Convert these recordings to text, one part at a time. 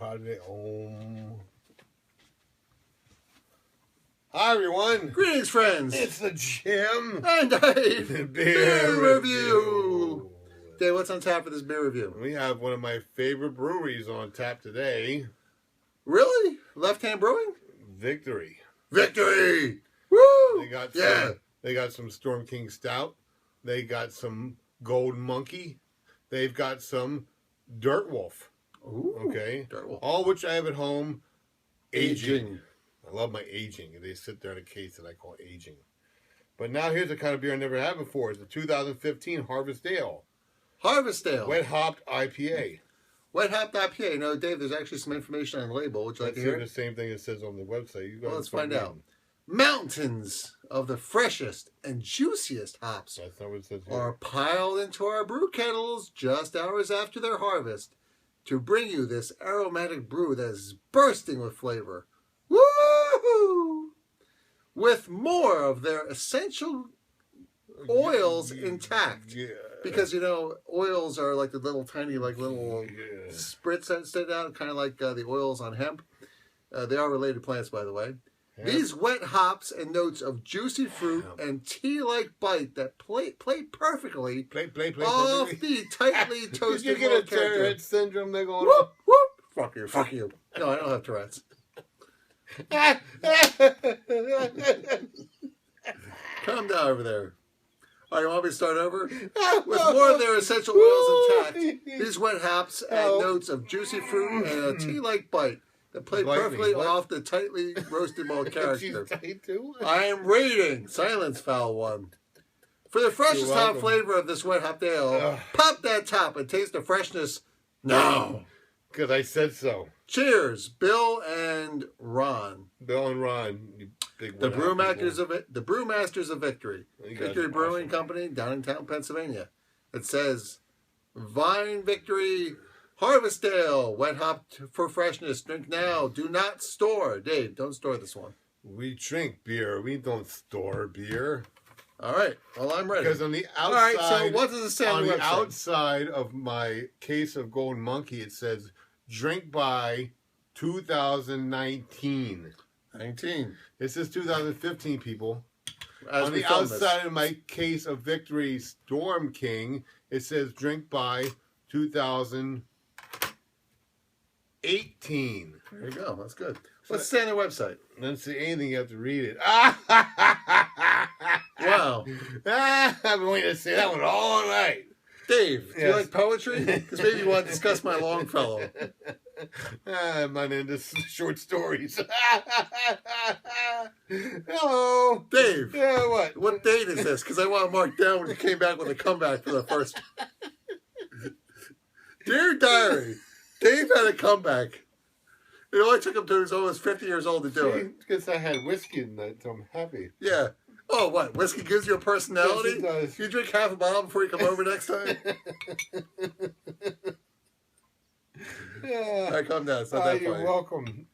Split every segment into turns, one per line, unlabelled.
Padre Hi, everyone.
Greetings, friends.
It's the Jimm
and Dave.
the beer review.
Dave, what's on tap for this beer review?
We have one of my favorite breweries on tap today.
Really? Left Hand Brewing?
Victory.
Victory! Woo!
They got some Storm King Stout. They got some Gold Monkey. They've got some Dirt Wolf.
Ooh,
okay.
Dirt Wolf.
All which I have at home.
Aging.
I love my aging. They sit there in a case that I call aging. But now here's the kind of beer I never had before. It's the 2015 Harvest Ale.
Harvest Ale.
Wet hopped IPA.
Wet hopped IPA. No, Dave, there's actually some information on the label. Would you like to hear
the
it?
same thing it says on the website.
Well, let's find out. Mountains of the freshest and juiciest hops
That's not what it says here.
are piled into our brew kettles just hours after their harvest to bring you this aromatic brew that is bursting with flavor. Woo! With more of their essential oils intact.
Yeah.
Because, you know, oils are like the little tiny, spritz that stick out, kind of like the oils on hemp. They are related plants, by the way.
Yeah.
These wet hops and notes of juicy fruit and tea-like bite that play perfectly off the tightly toasted
Did you get a Tourette syndrome there going
whoop, whoop. Fuck you. No, I don't have Tourette's. Calm down over there. All right, you want me to start over? With more of their essential oils intact, these wet hops add notes of juicy fruit and a tea-like bite that play perfectly off the tightly roasted malt character. I am rating Silence Foul 1. For the freshest hop flavor of this wet hop ale, pop that top and taste the freshness now.
Because I said so.
Cheers, Bill and Ron.
Bill and Ron, you big
The brewmasters of Victory. Victory Brewing Company, Downingtown, Pennsylvania. It says, Vine Victory Harvest Ale, wet hopped for freshness. Drink now. Do not store. Dave, don't store this one.
We drink beer. We don't store beer.
All right. Well, I'm ready.
Because on the outside,
all right, so what does it say on the website?
Outside of my case of Golden Monkey, it says, drink by 2019.
19.
This is 2015, people.
As
on the outside of my case of Victory Storm King, it says drink by 2018.
There you go. That's good. Let's stay on the website.
Doesn't say anything. You have to read it.
Wow.
I've been waiting to say that one all night.
Dave, do you like poetry? Because maybe you want to discuss my Longfellow.
I'm not into short stories. Hello.
Dave.
Yeah, what?
What date is this? Because I want to mark down when you came back with a comeback for the first. Dear Diary, Dave had a comeback. It only took him till he was almost 50 years old to do it.
Because I had whiskey tonight, so I'm happy.
Yeah. Oh, what? Whiskey gives you a personality?
Yes, it does.
You drink half a bottle before you come over next time?
Yeah.
All right, calm down. It's not that funny.
You're welcome.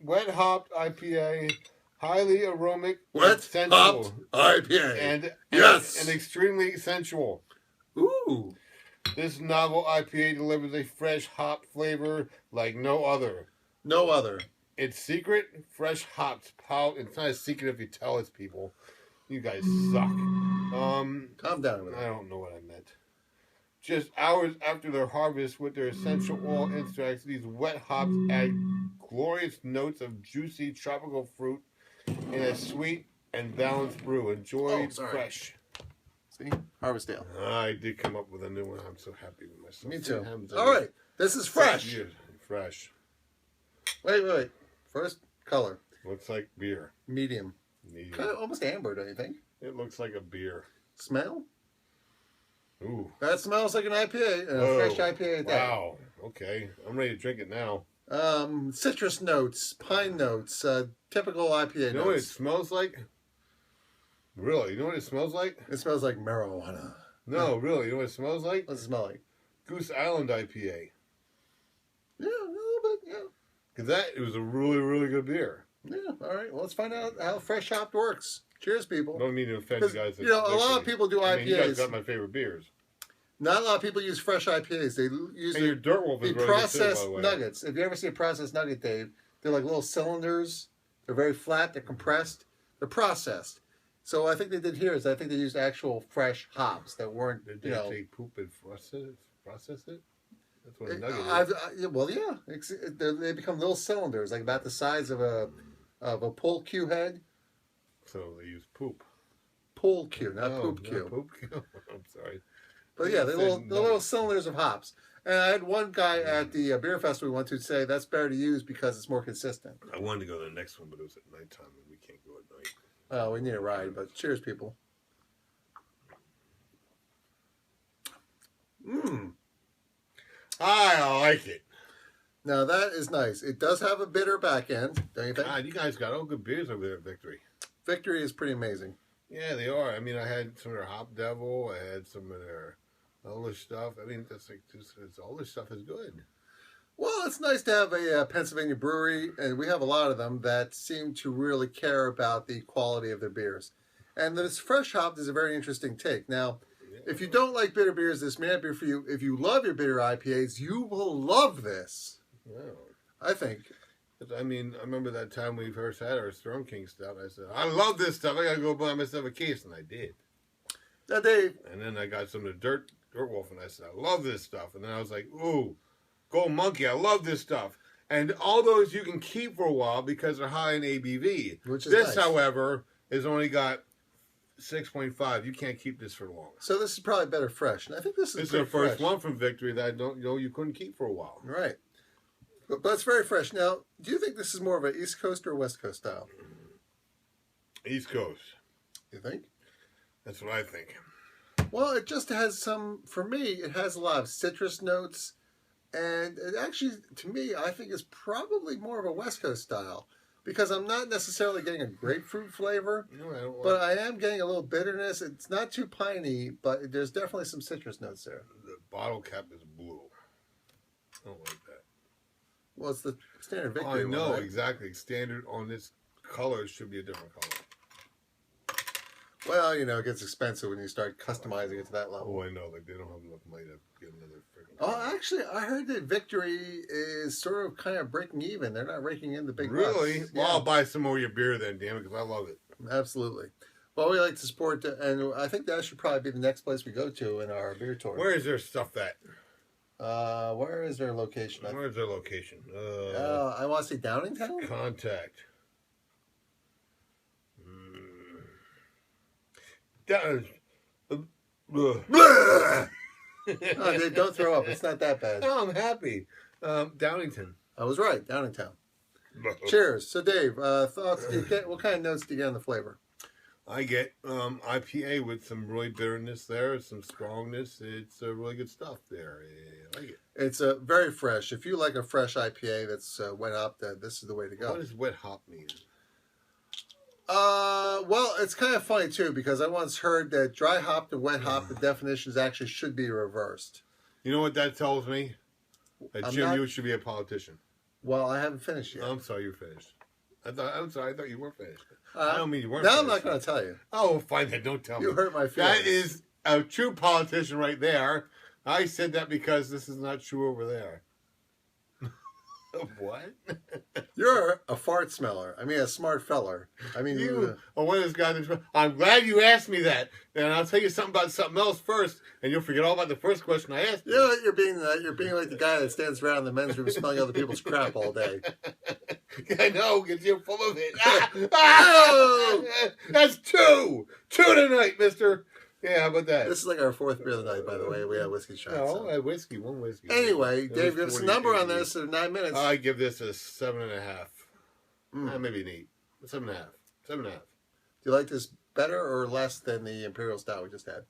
Wet hopped IPA, highly aromatic,
Wet hopped IPA.
And
yes,
and extremely sensual.
Ooh.
This novel IPA delivers a fresh hop flavor like no other.
No other.
It's secret, fresh hops. It's not a secret if you tell its people. You guys suck.
Calm down with that.
I don't know what I meant. Just hours after their harvest with their essential oil extracts, these wet hops add glorious notes of juicy tropical fruit in a sweet and balanced brew. Enjoy fresh.
See? Harvest Ale.
I did come up with a new one. I'm so happy with myself.
Me too. All right. This is fresh.
Fresh.
Wait. First, color.
Looks like beer.
Medium. Kind of almost amber, don't you think?
It looks like a beer.
Smell?
Ooh.
That smells like an IPA. A fresh IPA at that.
Wow. Okay. I'm ready to drink it now.
Citrus notes, pine notes, typical IPA notes.
You know what it smells like? Really? You know what it smells like?
It smells like marijuana.
No, really. You know what it smells like?
What's it smell like?
Goose Island IPA.
Yeah, a little bit, yeah.
Because it was a really, really good beer.
Yeah, all right. Well, let's find out how fresh hopped works. Cheers, people.
Don't mean to offend you guys.
You know, a lot of people do IPAs.
I mean, you guys got my favorite beers.
Not a lot of people use fresh IPAs. They use
And your Dirt Wolf is
the
really good too, by
processed
the way.
nuggets. If you ever see a processed nugget, Dave, they're like little cylinders. They're very flat. They're compressed. They're processed. So I think they did here is I think they used actual fresh hops that weren't,
Did
you
they
know.
take poop and process it? That's what a nugget is.
Well, yeah. They become little cylinders, like about the size of a pool cue head.
So they use poop.
Pool cue, not
No,
poop cue.
Not poop cue. I'm sorry.
But yeah, they're little cylinders of hops. And I had one guy at the beer festival we went to say that's better to use because it's more consistent.
I wanted to go to the next one, but it was at nighttime, and we can't go at night.
Oh, we need a ride, but cheers, people.
I like it.
Now that is nice. It does have a bitter back end, don't you think?
God, you guys got all good beers over there at Victory.
Victory is pretty amazing.
Yeah, they are. I mean, I had some of their Hop Devil. I had some of their other stuff. I mean, that's like all this stuff is good.
Well, it's nice to have a Pennsylvania brewery, and we have a lot of them that seem to really care about the quality of their beers. And this fresh hopped is a very interesting take. Now, if you don't like bitter beers, this may not be for you. If you love your bitter IPAs, you will love this.
Wow.
I think.
I mean, I remember that time we first had our Storm King stuff. I said, I love this stuff. I got to go buy myself a case. And I did.
Now, Dave.
And then I got some of the Dirt Wolf, and I said, I love this stuff. And then I was like, ooh, Gold Monkey, I love this stuff. And all those you can keep for a while because they're high in ABV.
Which is
this,
nice.
however, is only got 6.5. You can't keep this for long.
So this is probably better fresh. And I think this is
the first
fresh.
one from Victory that I don't know you couldn't keep for a while.
Right. But it's very fresh. Now, do you think this is more of an East Coast or West Coast style?
East Coast.
You think?
That's what I think.
Well, it just has some, for me, it has a lot of citrus notes. And it actually, to me, I think is probably more of a West Coast style. Because I'm not necessarily getting a grapefruit flavor.
No,
but I am getting a little bitterness. It's not too piney, but there's definitely some citrus notes there.
The bottle cap is blue. I don't like that.
Well, it's the standard Victory
I know,
one, right?
exactly. Standard on this color should be a different color.
Well, you know, it gets expensive when you start customizing it to that level.
Oh, I know. Like, they don't have enough money to get another freaking
Oh, actually, I heard that Victory is sort of kind of breaking even. They're not raking in the big
Really?
bucks.
Well,
Yeah,
I'll buy some more of your beer then, damn it, because I love it.
absolutely. Well, we like to support, and I think that should probably be the next place we go to in our beer tour.
Where is their stuff at?
Where is their location?
Where is their location?
I want to say Downingtown?
Contact. Down.
Oh, Dave, don't throw up. It's not that bad.
No, I'm happy. Downington.
I was right, Downingtown. Cheers. So, Dave, thoughts? What kind of notes do you get on the flavor?
I get IPA with some really bitterness there, some strongness. It's really good stuff there. I like it.
It's very fresh. If you like a fresh IPA that's wet hopped, this is the way to go.
What does wet hop mean?
Well, it's kind of funny too because I once heard that dry hopped and wet hopped, the definitions actually should be reversed.
You know what that tells me? That Jimm, you should be a politician.
Well, I haven't finished yet.
I'm sorry, you're finished. I'm sorry, I thought you were finished. I don't mean you weren't.
Now
finished.
I'm not going to tell you.
Oh, fine then. Don't tell me.
You hurt my feelings.
That is a true politician right there. I said that because this is not true over there. What?
You're a fart smeller. I mean, a smart feller. I mean,
What is guy? I'm glad you asked me that. And I'll tell you something about something else first, and you'll forget all about the first question I asked you.
You know what? You're being like the guy that stands around in the men's room smelling other people's crap all day.
I know, because you're full of it. That's two tonight, mister. Yeah, how about that?
This is like our fourth beer of the night, by the way. We had whiskey shots.
No, I had whiskey, one whiskey.
Anyway,
It
Dave,
was
give us a
40
number on
degrees.
this in 9 minutes.
I give this a 7.5.
Mm.
Maybe an 8. 7.5. 7.5.
Do you like this better or less than the Imperial Stout we just had?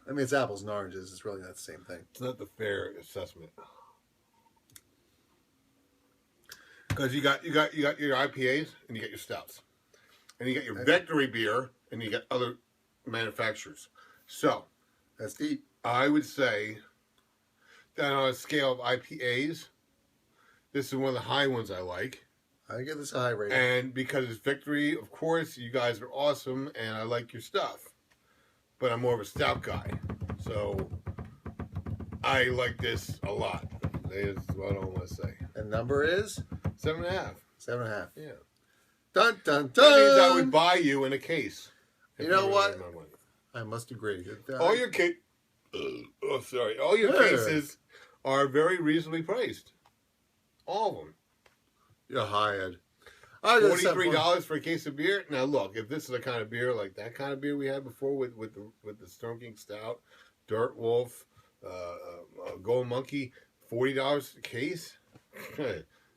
I mean, it's apples and oranges. It's really not the same thing.
It's not the fair assessment. Because you got your IPAs and you got your stouts. And you got your Victory beer, and you got other manufacturers. So,
That's deep.
I would say that on a scale of IPAs, this is one of the high ones I like.
I give this a high rating.
And because it's Victory, of course, you guys are awesome, and I like your stuff. but I'm more of a stout guy. So I like this a lot. That's what I want to say.
And number is
7.5.
7.5.
Yeah.
Dun dun dun.
That means I would buy you in a case.
You know what? I must agree.
All your all your cases are very reasonably priced. All of them.
You're hired.
$43 for a case of beer. Now look, if this is the kind of beer like that kind of beer we had before with the Stone King Stout, Dirt Wolf, Gold Monkey, $40 a case.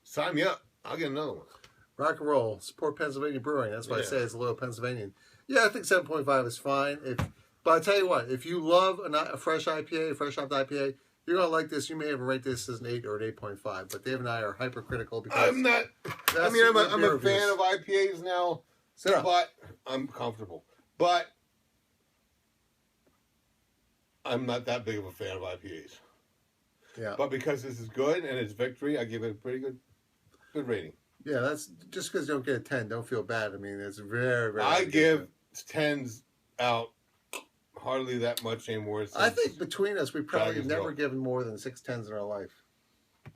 Sign me up. I'll get another one.
Rock and roll. Support Pennsylvania Brewing. That's why I say it's a little Pennsylvanian. Yeah, I think 7.5 is fine. But I tell you what, if you love a fresh IPA, a fresh hopped IPA, you're going to like this. You may even rate this as an 8 or an 8.5. But Dave and I are hypercritical because
I'm not. I mean, I'm a fan of IPAs now, but I'm comfortable. But I'm not that big of a fan of IPAs.
Yeah.
But because this is good and it's victory, I give it a pretty good rating.
Yeah, that's just because you don't get a 10. Don't feel bad. I mean, it's very, very.
I give 10s out hardly that much anymore.
I think between us, we probably have never given more than 6 10s in our life.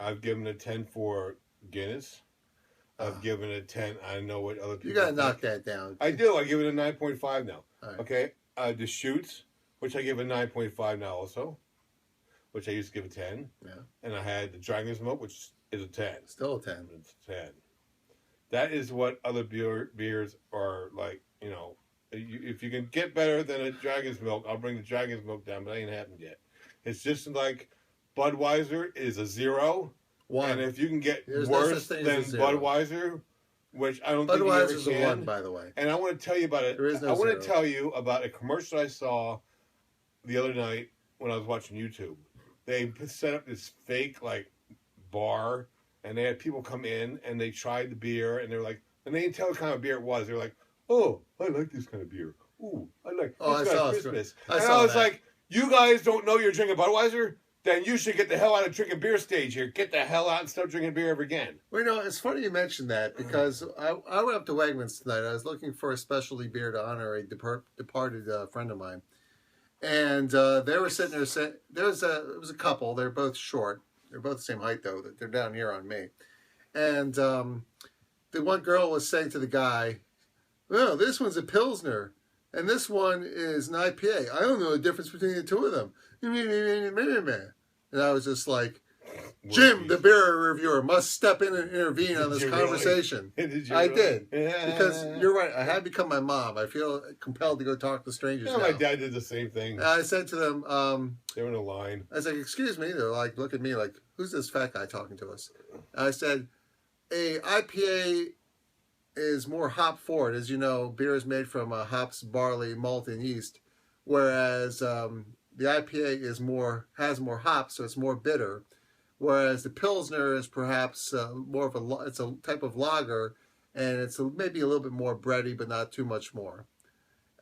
I've given a 10 for Guinness. I've given a 10. I know what other people.
You got to knock that down.
I do. I give it a 9.5 now.
Right.
Okay. The Shoots, which I give a 9.5 now also, which I used to give a 10.
Yeah.
And I had the Dragon's Milk, which is a 10.
Still a 10.
It's a 10. That is what other beers are like, you know. If you can get better than a Dragon's Milk, I'll bring the Dragon's Milk down, but that ain't happened yet. It's just like Budweiser is a 0.
1.
And if you can get worse than Budweiser, which I don't think you ever can.
Budweiser's a 1, by the way.
And I want to tell you about it.
There is no
I want
0.
to tell you about a commercial I saw the other night when I was watching YouTube. They set up this fake bar, and they had people come in and they tried the beer, and they were like, and they didn't tell what kind of beer it was. They were like, "Oh, I like this kind of beer. Ooh, I like this kind of Christmas." And I was like, "You guys don't know you're drinking Budweiser? Then you should get the hell out of drinking beer stage here. Get the hell out and stop drinking beer ever again."
Well, you know, it's funny you mentioned that because I went up to Wegmans tonight. I was looking for a specialty beer to honor a departed friend of mine. And they were sitting there saying, it was a couple. They're both short. They're both the same height, though. They're down here on me. And the one girl was saying to the guy, "Well, this one's a Pilsner, and this one is an IPA. I don't know the difference between the two of them." And I was just like, Jimm, the beer reviewer, must step in and intervene on this conversation.
Really?
I did. Because you're right. I had become my mom. I feel compelled to go talk to strangers now.
My dad did the same thing.
I said to them,
they were in a line.
I was like, "Excuse me." They're like, look at me like, "Who's this fat guy talking to us?" I said, a IPA is more hop forward. As you know, beer is made from hops, barley, malt, and yeast. Whereas the IPA has more hops, so it's more bitter. Whereas the Pilsner is perhaps more of it's a type of lager, and it's maybe a little bit more bready, but not too much more.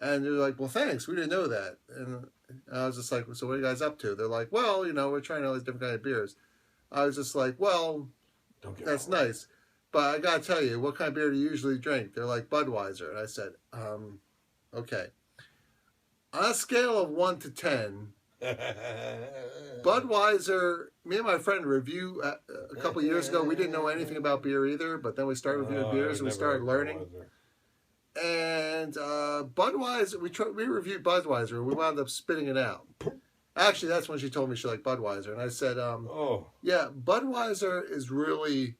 And they're like, "Well, thanks, we didn't know that." And I was just like, "So what are you guys up to?" They're like, "Well, you know, we're trying all these different kind of beers." I was just like, "Well, that's nice, but I gotta tell you, what kind of beer do you usually drink?" They're like, "Budweiser." And I said, "Okay." On a scale of 1 to 10, Budweiser, me and my friend review a couple of years ago. We didn't know anything about beer either, but then we started reviewing beers and we started learning. And Budweiser, we reviewed Budweiser and we wound up spitting it out. Actually, that's when she told me she liked Budweiser. And I said, yeah, Budweiser is really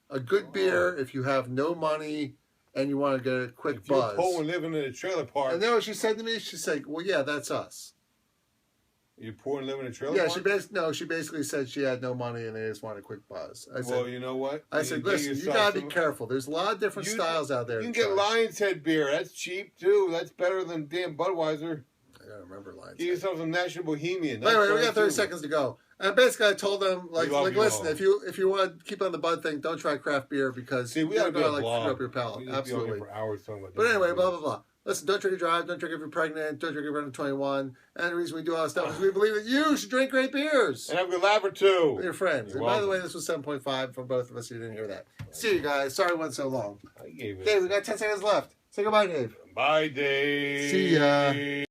a good beer if you have no money and you want to get a quick buzz.
You're poor and living in a trailer park.
And then what she said to me, she said, "Well, yeah, that's us."
You're poor and living in a trailer park?
She basically said she had no money and they just wanted a quick buzz. I said,
well, you know what?
I said, listen, you got to be careful. There's a lot of different styles out there.
You can get Lion's Head beer. That's cheap, too. That's better than damn Budweiser.
I got to remember Lion's Head.
Get yourself some National Bohemian.
Anyway, we got 30 seconds to go. And basically, I told them, listen, if you want to keep on the Bud thing, don't try craft beer because
we got to
screw up your palate. Absolutely.
For hours talking about
but anyway, blah, blah, blah. Listen, don't drink and drive. Don't drink if you're pregnant. Don't drink if you're under 21. And the reason we do all this stuff is we believe that you should drink great beers.
And have a good laugh or two.
With your friends. And by the way, this was 7.5 for both of us. You didn't hear that. See you guys. Sorry it went so long.
I gave it.
Dave, we got 10 seconds left. Say goodbye, Dave.
Bye, Dave.
See ya.